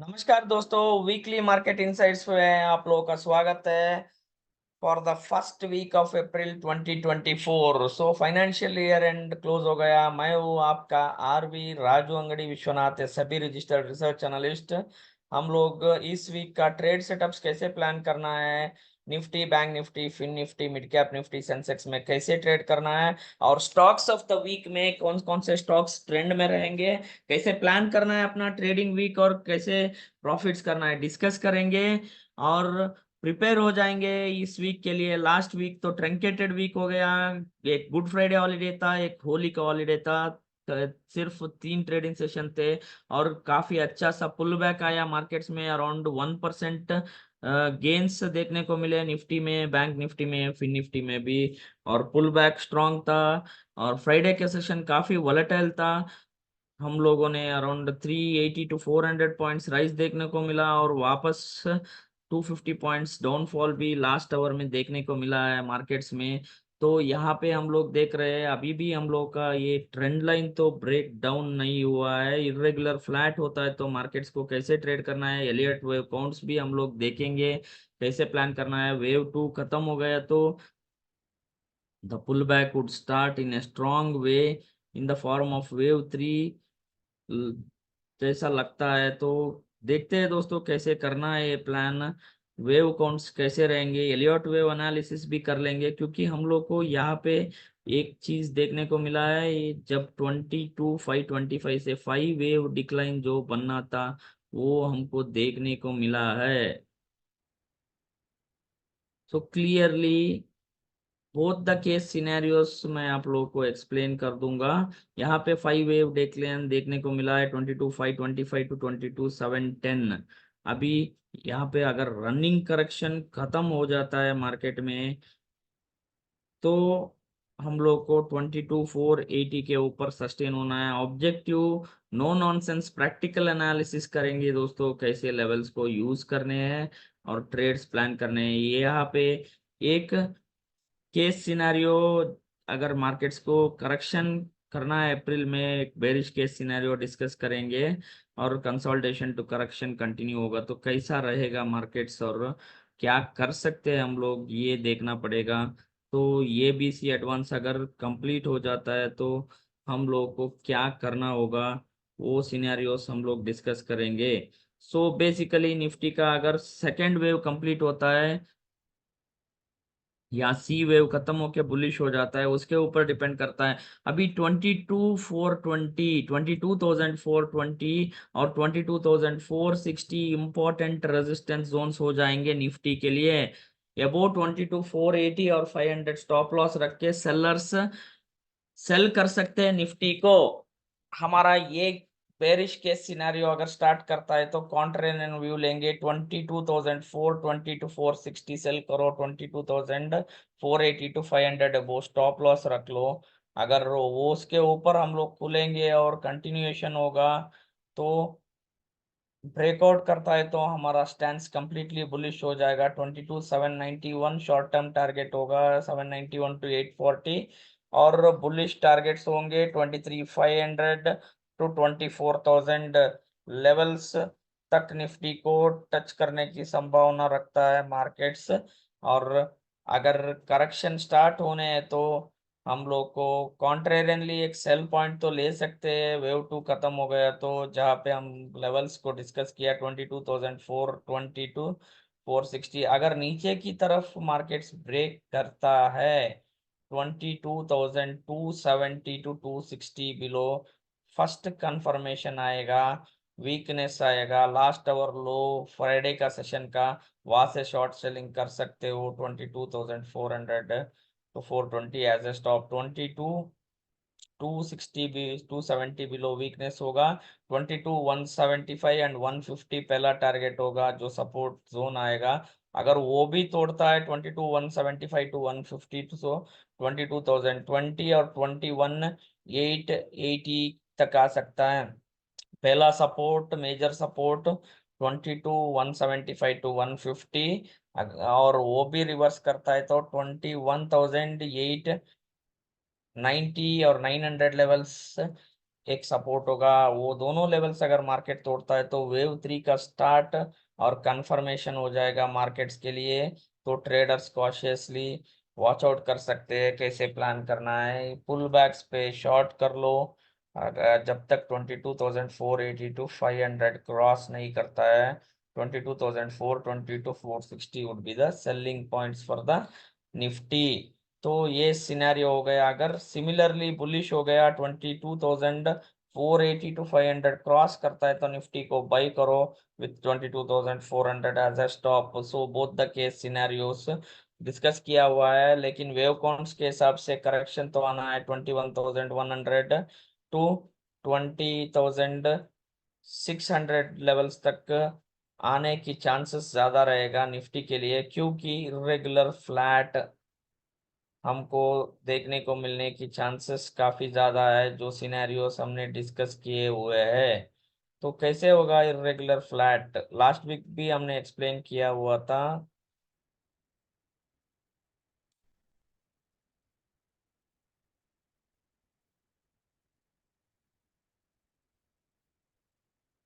नमस्कार दोस्तों, weekly market insights में आप लोगों का स्वागत है for the first week of April 2024। So financial year end close हो गया। मैं हूँ आपका आरवी राजू अंगड़ी विश्वनाथ, सभी रजिस्टर्ड रिसर्च एनालिस्ट। हम लोग इस वीक का ट्रेड सेटअप्स कैसे प्लान करना है, nifty, bank nifty, fin nifty, mid cap nifty, sensex में कैसे ट्रेड करना है, और स्टॉक्स ऑफ द वीक में कौन कौन से स्टॉक्स ट्रेंड में रहेंगे, कैसे प्लान करना है अपना ट्रेडिंग वीक और कैसे प्रॉफिट्स करना है, डिस्कस करेंगे। और प्रिपेयर हो जाएंगे इस वीक के लिए। लास्ट वीक तो ट्रंकेटेड वीक हो गया। एक गुड फ्राइडे हॉलीडे था, एक होली का हॉलीडे था। सिर्फ 3 ट्रेडिंग सेशन थे और काफी अच्छा सा पुल बैक आया मार्केट्स में। अराउंड 1% गेन्स देखने को मिले निफ्टी में, बैंक निफ्टी में, फिन निफ्टी में भी। और पुल बैक स्ट्रांग था। और फ्राइडे के सेशन काफी वॉलेटाइल था। हम लोगों ने अराउंड 380 टू 400 पॉइंट्स राइज देखने को मिला और वापस 250 पॉइंट्स डाउनफॉल भी लास्ट आवर में देखने को मिला है मार्केट्स में। तो यहाँ पे हम लोग देख रहे हैं अभी भी हम लोग का ये ट्रेंड लाइन तो ब्रेक डाउन नहीं हुआ है। इरेगुलर फ्लैट होता है तो मार्केट्स को कैसे ट्रेड करना है, एलियट वेव काउंट्स भी हम लोग देखेंगे कैसे प्लान करना है। वेव 2 खत्म हो गया तो the pull back would start in a strong way in the form of wave 3 जैसा लगता है। तो देखते हैं दोस्तों कैसे करना है ये प्लान। वेव काउंट्स कैसे रहेंगे, एलियट वेव एनालिसिस भी कर लेंगे, क्योंकि हम लोग को यहाँ पे एक चीज देखने को मिला है। ये जब 22,525 से 5 वेव डिक्लाइन जो बनना था वो हमको देखने को मिला है। So clearly both the case scenarios मैं आप लोगों को एक्सप्लेन कर दूंगा। यहाँ पे 5 वेव डेक्लेन देखने को मिला है 22,525 टू 22,710। अभी यहाँ पे अगर रनिंग करेक्शन खत्म हो जाता है मार्केट में तो हम लोग को 22,480 के ऊपर सस्टेन होना है। Objective no nonsense practical analysis करेंगे दोस्तों, कैसे लेवल्स को यूज करने हैं और ट्रेड्स प्लान करने हैं। ये यहाँ पे एक केस सिनेरियो, अगर मार्केट्स को करेक्शन करना है अप्रैल में, एक बेरिश केस सिनेरियो डिस्कस करेंगे। और कंसोलिडेशन टू करेक्शन कंटिन्यू होगा तो कैसा रहेगा मार्केट्स और क्या कर सकते हैं हम लोग, ये देखना पड़ेगा। तो ये बी सी एडवांस अगर कंप्लीट हो जाता है तो हम लोग को क्या करना होगा वो सिनेरियोस हम लोग डिस्कस करेंगे। सो बेसिकली निफ्टी का अगर सेकेंड वेव कंप्लीट होता है या सी वेव खत्म होके बुलिश हो जाता है, उसके ऊपर डिपेंड करता है। अभी 22,420 और 22,460 इंपॉर्टेंट रेजिस्टेंस जोन्स हो जाएंगे निफ्टी के लिए। अबोव 22,480 और 500 स्टॉप लॉस रख के सेलर्स सेल कर सकते हैं निफ्टी को। हमारा ये बेरिश केस सिनेरियो अगर स्टार्ट करता है तो कॉन्ट्रेरियन व्यू लेंगे। 22,420 टू 460 सेल करो, 22,480 टू 500 वो स्टॉप लॉस रख लो। अगर वो उसके ऊपर हम लोग खुलेंगे और कंटिन्यूएशन होगा तो ब्रेकआउट करता है तो हमारा स्टैंस कंप्लीटली बुलिश हो जाएगा। 22,791 शॉर्ट टर्म टारगेट होगा, 791 टू 840। और बुलिश टारगेट्स होंगे 23,500 टू 24,000 लेवल्स तक निफ्टी को टच करने की संभावना रखता है मार्केट्स। और अगर करेक्शन स्टार्ट होने हैं तो हम लोग को कॉन्ट्रेरियनली एक सेल पॉइंट तो ले सकते हैं। वेव 2 खत्म हो गया तो जहाँ पे हम लेवल्स को डिस्कस किया 22,420 टू 460। अगर नीचे की तरफ मार्केट्स ब्रेक करता है 22,270 टू 260 बिलो, फर्स्ट कंफर्मेशन आएगा, वीकनेस आएगा। लास्ट आवर लो फ्राइडे का सेशन का, वहां से शॉर्ट सेलिंग कर सकते हो 22,400 तो 420 एज ए स्टॉप। 22,260 भी 270 बिलो वीकनेस होगा। 22,175 एंड 150 पहला टारगेट होगा जो सपोर्ट जोन आएगा। अगर वो भी तोड़ता है 22,175 टू 150 तो 22,020 और 21,880 तक आ सकता है। पहला सपोर्ट, मेजर सपोर्ट 22,175 टू 150। और वो भी रिवर्स करता है तो 21,890 और 900 लेवल्स एक सपोर्ट होगा, वो दोनों लेवल्स अगर मार्केट तोड़ता है तो वेव 3 का स्टार्ट और कंफर्मेशन हो जाएगा मार्केट्स के लिए। तो ट्रेडर्स कॉशियसली वॉच आउट कर सकते हैं कैसे प्लान करना है। पुल बैक्स पे शॉर्ट कर लो जब तक 22,480 टू 500 क्रॉस नहीं करता है। 22,420 to 460 would be the selling points for the nifty. तो ये सिनेरियो हो गया। अगर सिमिलरली बुलिश हो गया 22,480 टू 500 क्रॉस करता है तो निफ्टी को बाई करो with 22,400 as a stop. So both the case scenarios discuss किया हुआ है, लेकिन वेव काउंट्स के हिसाब से करेक्शन तो आना है 21,100 टू 20,600 लेवल्स तक आने की चांसेस ज्यादा रहेगा निफ्टी के लिए, क्योंकि इरेगुलर फ्लैट हमको देखने को मिलने की चांसेस काफी ज्यादा है जो सिनेरियोस हमने डिस्कस किए हुए हैं। तो कैसे होगा इरेगुलर फ्लैट, लास्ट वीक भी हमने एक्सप्लेन किया हुआ था।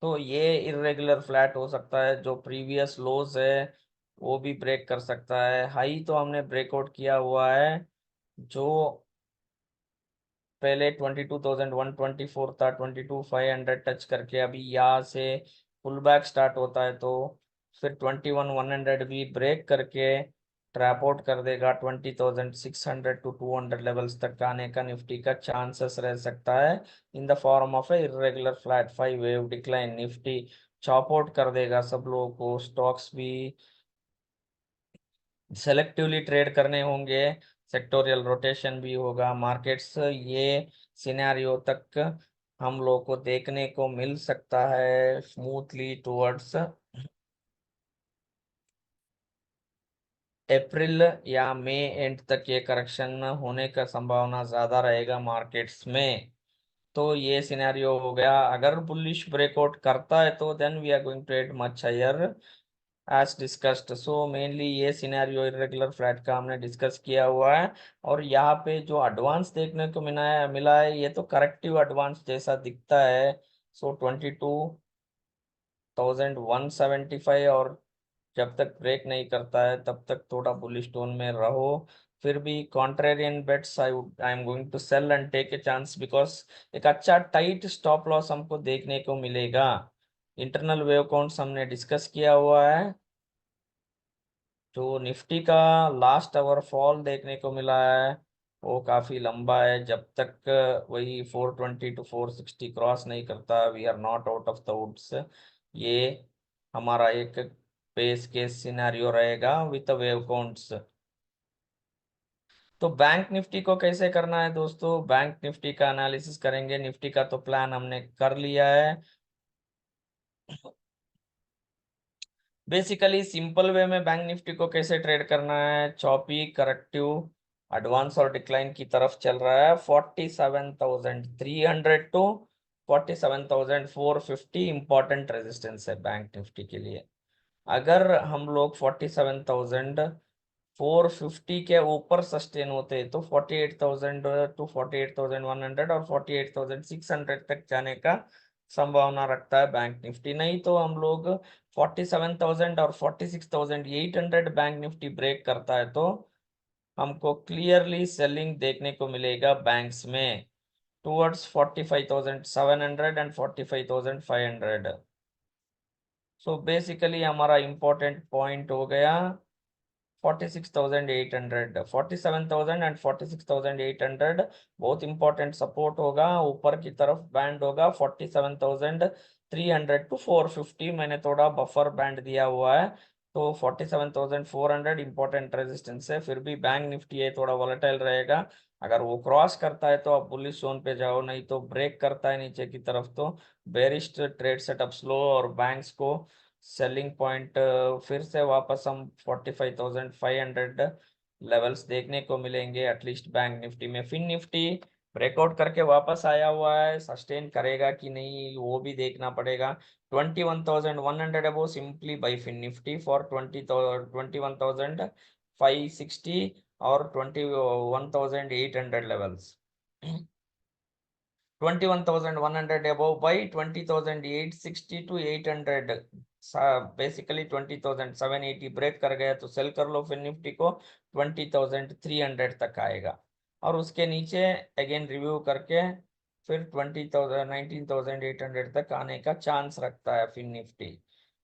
तो ये इरेगुलर फ्लैट हो सकता है, जो प्रीवियस लोज है वो भी ब्रेक कर सकता है। हाई तो हमने ब्रेकआउट किया हुआ है, जो पहले 22,124 था, 22,500 टच करके अभी यहाँ से पुल बैक स्टार्ट होता है तो फिर 21,100 भी ब्रेक करके ट्रैप आउट कर देगा। 20,600 टू 200 लेवल्स तक आने का निफ्टी का चांसेस रह सकता है इन the form of A irregular flat 5 wave decline. Nifty chop out कर देगा सब लोगों को, स्टॉक्स भी सेलेक्टिवली ट्रेड करने होंगे, सेक्टोरियल रोटेशन भी होगा। मार्केट्स ये सिनेरियो तक हम लोग को देखने को मिल सकता है स्मूथली टुवर्ड्स अप्रैल या मई एंड तक। ये करेक्शन होने का संभावना ज्यादा रहेगा मार्केट्स में। तो ये सिनेरियो हो गया। अगर बुलिश ब्रेकआउट करता है तो then we are going to trade much higher as discussed. So mainly ये सिनेरियो इरेगुलर फ्लैट का हमने डिस्कस किया हुआ है। और यहाँ पे जो एडवांस देखने को मिला है ये तो करेक्टिव एडवांस जैसा दिखता है। सो 22,175, और जब तक ब्रेक नहीं करता है तब तक थोड़ा बुलिश टोन में रहो। फिर भी contrarian bets I am going to sell and take a chance, because एक अच्छा टाइट स्टॉप लॉस हमको देखने को मिलेगा। इंटरनल वेव काउंट्स हमने डिस्कस किया हुआ है। जो निफ्टी का लास्ट आवर फॉल देखने को मिला है वो काफी लंबा है। जब तक वही 420 टू 460 क्रॉस नहीं करता we are not out of the woods. ये हमारा एक बेस केस सिनेरियो रहेगा विद वेव काउंट्स। तो बैंक निफ्टी को कैसे करना है दोस्तों, बैंक निफ्टी का एनालिसिस करेंगे। निफ्टी का तो प्लान हमने कर लिया है। बेसिकली सिंपल वे में बैंक निफ्टी को कैसे ट्रेड करना है, चॉपी करेक्टिव एडवांस और डिक्लाइन की तरफ चल रहा है। 47,300 टू 47,450 इंपॉर्टेंट रेजिस्टेंस है बैंक निफ्टी के लिए। अगर हम लोग 47,450 के ऊपर सस्टेन होते तो 48,000 टू 48,100 और 48,600 तक जाने का संभावना रखता है बैंक निफ्टी। नहीं तो हम लोग 47,000 और 46,800 बैंक निफ्टी ब्रेक करता है तो हमको क्लियरली सेलिंग देखने को मिलेगा बैंक्स में टुवर्ड्स 45,700 एंड 45,500। सो बेसिकली हमारा इंपॉर्टेंट पॉइंट हो गया 46,800, 47,000 एंड 46,800 बहुत इंपॉर्टेंट सपोर्ट होगा। ऊपर की तरफ बैंड होगा 47,300 टू 450। मैंने थोड़ा बफर बैंड दिया हुआ है तो 47,400 इंपॉर्टेंट रेजिस्टेंस है। फिर भी बैंक निफ्टी है थोड़ा वॉलेटाइल रहेगा। अगर वो क्रॉस करता है तो आप बुलिश जोन पे जाओ, नहीं तो ब्रेक करता है नीचे की तरफ तो बेरिश ट्रेड सेटअप स्लो और बैंक्स को सेलिंग पॉइंट फिर से वापस हम 45,500 लेवल्स देखने को मिलेंगे एटलीस्ट बैंक निफ्टी में। फिन निफ्टी ब्रेकआउट करके वापस आया हुआ है, सस्टेन करेगा कि नहीं वो भी देखना पड़ेगा। 21,100 above simply buy FinNifty for 21,560 और 21,800 levels. 21,100 above by 20,860 to 800, basically 20,780 break कर गया तो सेल कर लो फिर निफ्टी को 20,300 तक आएगा, और उसके नीचे अगेन रिव्यू करके फिर 20,000 19,800 तक आने का चांस रखता है फिन निफ्टी।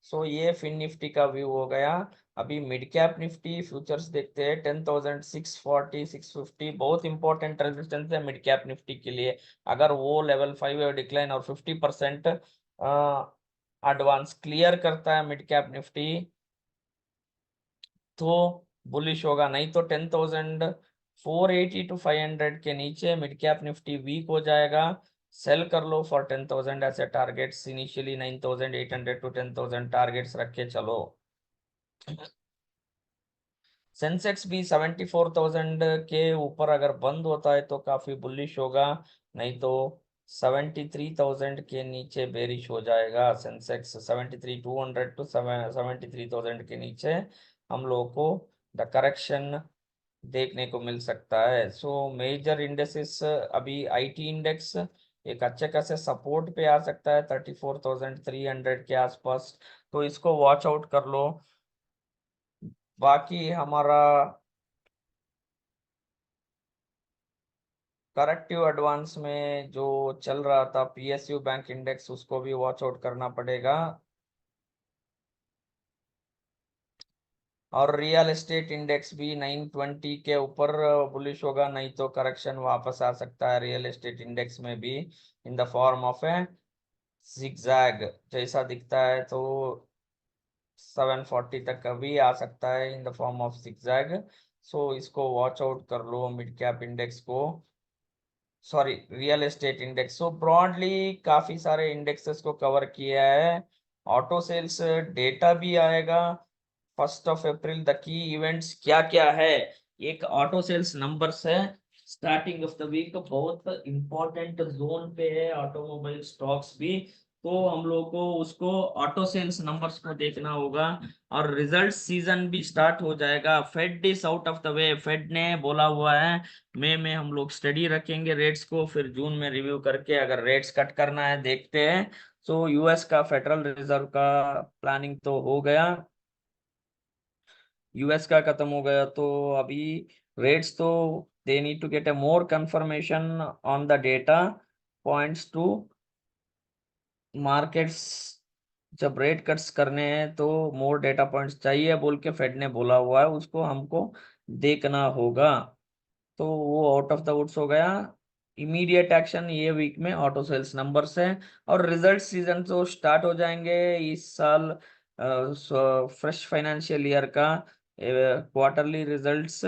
सो ये फिन निफ्टी का व्यू हो गया। अभी मिड कैप निफ्टी फ्यूचर्स देखते हैं। 10,640 650 बहुत इंपॉर्टेंट रेजिस्टेंस है मिड कैप निफ्टी के लिए। अगर वो लेवल 5 डिक्लाइन और 50% एडवांस क्लियर करता है मिड कैप निफ्टी तो बुलिश होगा, नहीं तो 10,480 टू 500 के नीचे मिड कैप निफ्टी वीक हो जाएगा। सेल कर लो फॉर 10,000 ऐसे टारगेट्स, इनिशियली 9,800 टू 10,000 टारगेट्स रख के चलो। सेंसेक्स भी 74,000 के ऊपर अगर बंद होता है तो काफी बुलिश होगा, नहीं तो 73,000 के नीचे बेरिश हो जाएगा। सेंसेक्स 73,200 टू 73,000 के नीचे हम लोगों को द करेक्शन देखने को मिल सकता है। सो मेजर इंडेक्सेस, अभी आईटी इंडेक्स एक अच्छे खासे सपोर्ट पे आ सकता है 34,300 के आसपास, तो इसको वॉच आउट कर लो। बाकी हमारा करेक्टिव एडवांस में जो चल रहा था पीएसयू बैंक इंडेक्स, उसको भी वॉच आउट करना पड़ेगा। और रियल एस्टेट इंडेक्स भी 920 के ऊपर बुलिश होगा, नहीं तो करेक्शन वापस आ सकता है रियल एस्टेट इंडेक्स में भी इन the form of A zigzag जैसा दिखता है, तो 740 तक कभी आ सकता है इन द फॉर्म ऑफ zigzag। सो इसको वॉच आउट कर लो मिड कैप इंडेक्स को, सॉरी रियल एस्टेट इंडेक्स। सो ब्रॉडली काफी सारे इंडेक्सेस को कवर किया है। ऑटो सेल्स डेटा भी आएगा 1 अप्रैल। द की इवेंट्स क्या क्या है, एक ऑटो सेल्स नंबर्स है स्टार्टिंग ऑफ द वीक, बहुत इंपॉर्टेंट जोन पे है ऑटोमोबाइल स्टॉक्स भी, तो हम लोग को उसको ऑटो सेल्स नंबर्स को देखना होगा। और रिजल्ट सीजन भी स्टार्ट हो जाएगा। Fed is out of the way, fed ने बोला हुआ है मई में हम लोग स्टडी रखेंगे रेट्स को, फिर जून में रिव्यू करके अगर रेट्स कट करना है देखते हैं। सो यूएस का फेडरल रिजर्व का प्लानिंग तो हो गया, यूएस का खत्म हो गया, तो अभी रेट्स तो they need to get a more confirmation on the data points to markets. जब रेट कट्स करने हैं तो मोर डेटा पॉइंट्स चाहिए बोल के फेड ने बोला हुआ है, उसको हमको देखना होगा। तो वो आउट ऑफ द वुड्स हो गया। इमीडिएट एक्शन ये वीक में ऑटो सेल्स नंबर्स है, और रिजल्ट सीजन तो स्टार्ट हो जाएंगे इस साल। फ्रेश फाइनेंशियल ईयर का quarterly results,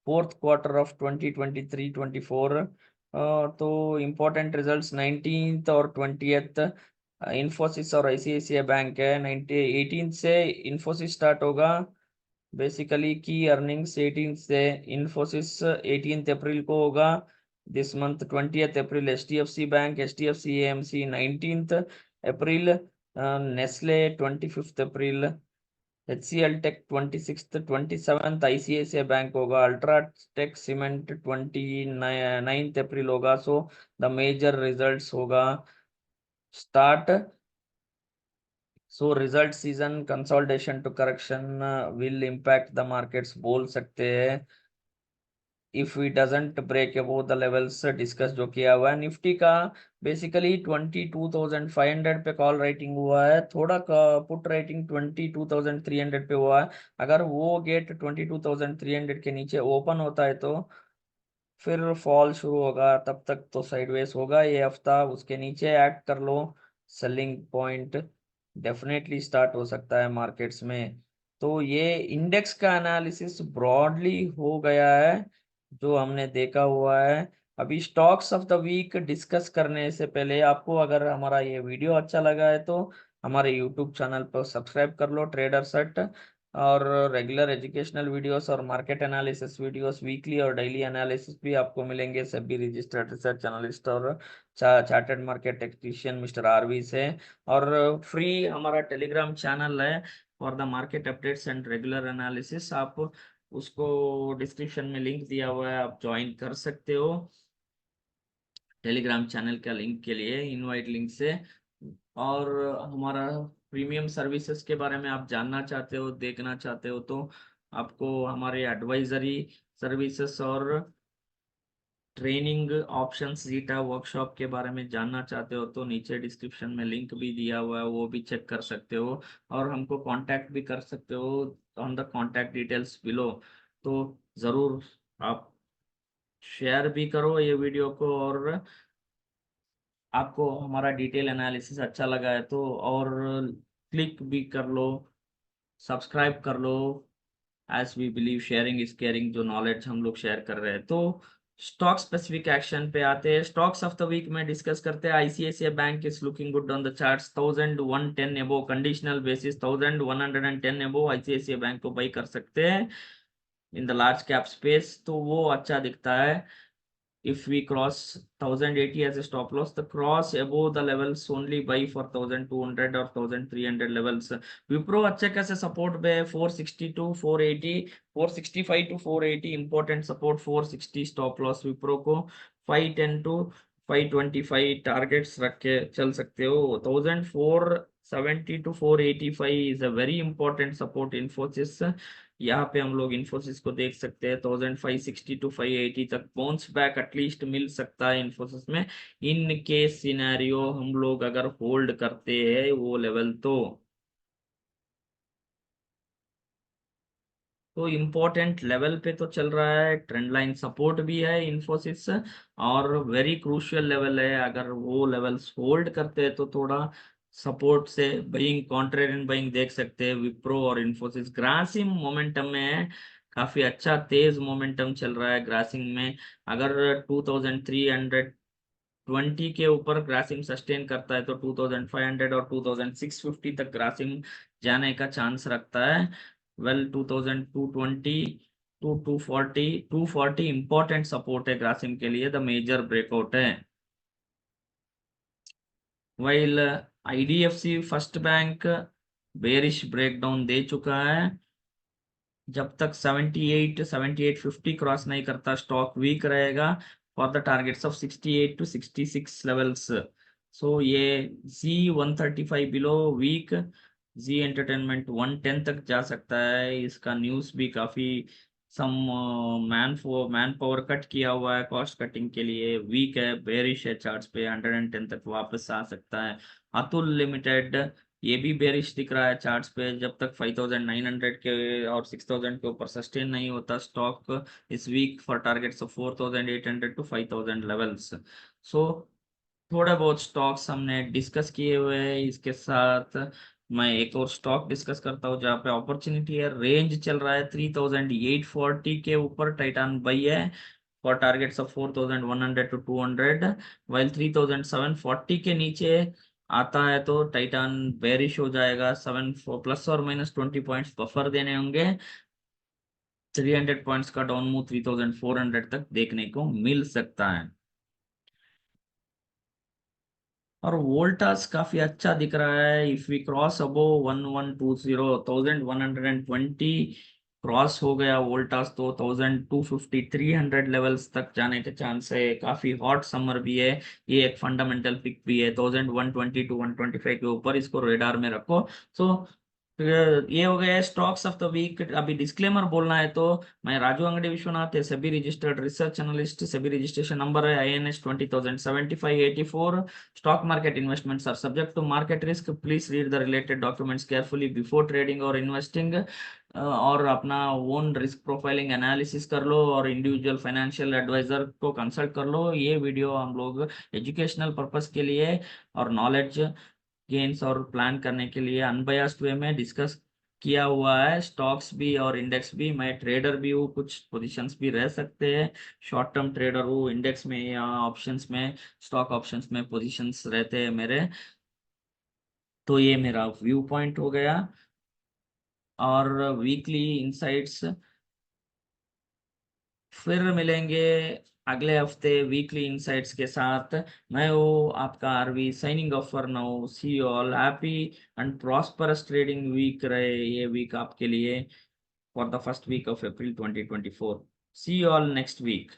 fourth quarter of 2023-24, तो इम्पोर्टेंट रिजल्ट्स 19th और 20th इंफोसिस और आईसीआईसीआई बैंक है। 18th से इंफोसिस स्टार्ट होगा, बेसिकली की अर्निंग्स 18th से। इंफोसिस 18th अप्रैल को होगा this month. 20th April HDFC bank, HDFC AMC 19th April, Nestle 25th April, HCL tech 26th, 27th ICICI bank होगा, UltraTech cement 29th April होगा। So the major results होगा start. So result season consolidation to correction will impact the markets बोल सकते हैं, if we doesn't break above the levels discuss जो किया हुआ है। निफ्टी का बेसिकली 22,500 पे कॉल राइटिंग हुआ है, थोड़ा पुट राइटिंग 22,300 पे हुआ है। अगर वो गेट 22,300 के नीचे ओपन होता है तो फिर फॉल शुरू होगा, तब तक तो साइडवेज होगा ये हफ्ता। उसके नीचे एक्ट कर लो, सेलिंग पॉइंट डेफिनेटली स्टार्ट हो सकता है मार्केट्स में। तो ये इंडेक्स का एनालिसिस ब्रॉडली हो गया है जो हमने देखा हुआ है। अभी stocks of the week discuss करने से पहले आपको अगर हमारा ये वीडियो अच्छा लगा है तो हमारे यूट्यूब चैनल पर सब्सक्राइब कर लो, ट्रेडर सेट। और रेगुलर एजुकेशनल वीडियोस और मार्केट एनालिसिस वीडियोस, वीकली और डेली एनालिसिस भी आपको मिलेंगे सभी रजिस्टर्ड रिसर्च एनालिस्ट और chartered market technician mister RV से। और फ्री हमारा टेलीग्राम चैनल है for the market updates and regular analysis, आप उसको डिस्क्रिप्शन में लिंक दिया हुआ है, आप ज्वाइन कर सकते हो। टेलीग्राम चैनल का लिंक के लिए, इनवाइट लिंक से। और हमारा प्रीमियम सर्विसेज के बारे में आप जानना चाहते हो, देखना चाहते हो, तो आपको हमारे एडवाइजरी सर्विसेज और ट्रेनिंग ऑप्शंस जीटा वर्कशॉप के बारे में जानना चाहते हो तो नीचे डिस्क्रिप्शन में लिंक भी दिया हुआ है, वो भी चेक कर सकते हो। और हमको कांटेक्ट भी कर सकते हो on the contact details below. तो ज़रूर आप शेयर भी करो ये वीडियो को, और आपको हमारा डिटेल एनालिसिस अच्छा लगा है तो और क्लिक भी कर लो, सब्सक्राइब कर लो। As we believe sharing is caring, जो नॉलेज हम लोग शेयर कर रहे हैं। तो स्टॉक स्पेसिफिक एक्शन पे आते हैं। स्टॉक्स ऑफ द वीक में डिस्कस करते हैं। ICICI bank is looking good on the charts, 1110 एबो कंडीशनल बेसिस, 1110 एबो आईसीआईसीआई बैंक को बाई कर सकते हैं in the large cap space, तो वो अच्छा दिखता है। If we cross 1080 as a stop loss, the cross above the levels only buy for 1200 or 1300 levels. Wipro अच्छे कैसे सपोर्ट पे 460 to 480, 465 to 480 important support, 460 stop loss Wipro को, 510 to 525 टारगेट्स रख के चल सकते हो। 1470 to 485 is a very important support। Infosys, यहाँ पे हम लोग इन्फोसिस को देख सकते हैं 1560 to 580 तक बाउंस बैक एटलीस्ट मिल सकता है इन्फोसिस में। इन केस सिनेरियो हम लोग अगर होल्ड करते हैं वो लेवल, तो इम्पोर्टेंट लेवल पे तो चल रहा है, ट्रेंड लाइन सपोर्ट भी है इन्फोसिस, और वेरी क्रूशियल लेवल है। अगर वो लेवल्स होल्ड करते हैं तो थोड़ा सपोर्ट से बाइंग, कॉन्ट्रेरियन बाइंग देख सकते हैं विप्रो और इन्फोसिस। ग्रासिम मोमेंटम में है, काफी अच्छा तेज मोमेंटम चल रहा है ग्रासिम में। अगर 2320 के ऊपर ग्रासिम सस्टेन करता है तो 2500 और 2650 तक ग्रासिम जाने का चांस रखता है। वेल 2220 टू 240 इंपॉर्टेंट सपोर्ट है ग्रासिम के लिए, द मेजर ब्रेकआउट है। While IDFC first bank bearish breakdown दे चुका है। जब तक 78 7850 क्रॉस नहीं करता स्टॉक वीक रहेगा for the targets of 68 to 66 levels. So ये Z135 बिलो वीक, जी एंटरटेनमेंट 110 तक जा सकता है। इसका न्यूज़ भी काफी सम मैन पावर कट किया हुआ है कॉस्ट कटिंग के लिए, वीक है, बेरिश है चार्ट्स पे, 110 तक वापस आ सकता है। अतुल लिमिटेड ये भी बेरिश दिख रहा है चार्ट्स पे, जब तक 5900 के और 6000 के ऊपर सस्टेन नहीं होता स्टॉक इस week for targets of 4800 to 5000 levels. So थोड़ा बहुत स्टॉक्स हमने डिस्कस किए हुए हैं। इसके साथ मैं एक और स्टॉक डिस्कस करता हूँ जहाँ पे अपॉर्चुनिटी है। रेंज चल रहा है 3840 के ऊपर, टाइटान बाई है for targets of 4100 to 200, while 3740 के नीचे आता है तो टाइटान बेरिश हो जाएगा। 7 प्लस और माइनस 20 पॉइंट्स बफर देने होंगे। 300 पॉइंट्स का डाउन मूव 3400 तक देखने को मिल सकता है। और वोल्टास काफी अच्छा दिख रहा है। If we cross above 1120, 1120 cross हो गया वोल्टास तो 1250 300 लेवल्स तक जाने के चांस है। काफी हॉट समर भी है, ये एक फंडामेंटल पिक भी है। 1120 to 125 के ऊपर इसको रेडार में रखो। सो ये हो गया स्टॉक्स ऑफ द वीक। अभी डिस्क्लेमर बोलना है तो मैं राजू अंगड़ी विश्वनाथ है, सभी रजिस्टर्ड रिसर्च एनालिस्ट, सभी रजिस्ट्रेशन नंबर है INS 2007584। Stock market investments are subject to market risk, please read the related documents carefully before trading और इन्वेस्टिंग। और अपना ओन रिस्क प्रोफाइलिंग एनालिसिस कर लो और इंडिविजुअल फाइनेंशियल एडवाइजर को कंसल्ट कर लो। ये वीडियो हम लोग एजुकेशनल पर्पस के लिए और नॉलेज गेन्स और प्लान करने के लिए अनबयास्ड वे में डिस्कस किया हुआ है। स्टॉक्स भी और इंडेक्स भी, मैं ट्रेडर भी हूँ, कुछ पोजीशंस भी रह सकते हैं। शॉर्ट टर्म ट्रेडर हूँ, इंडेक्स में या ऑप्शंस में, स्टॉक ऑप्शंस में पोजीशंस रहते हैं मेरे। तो ये मेरा व्यू पॉइंट हो गया। और वीकली इंसाइट्स फिर मिलेंगे अगले हफ्ते वीकली इंसाइट्स के साथ। मैं हूँ आपका RV, signing off for now. See you all, happy and prosperous trading week रहे ये वीक आपके लिए for the first week of April 2024। See you all next week.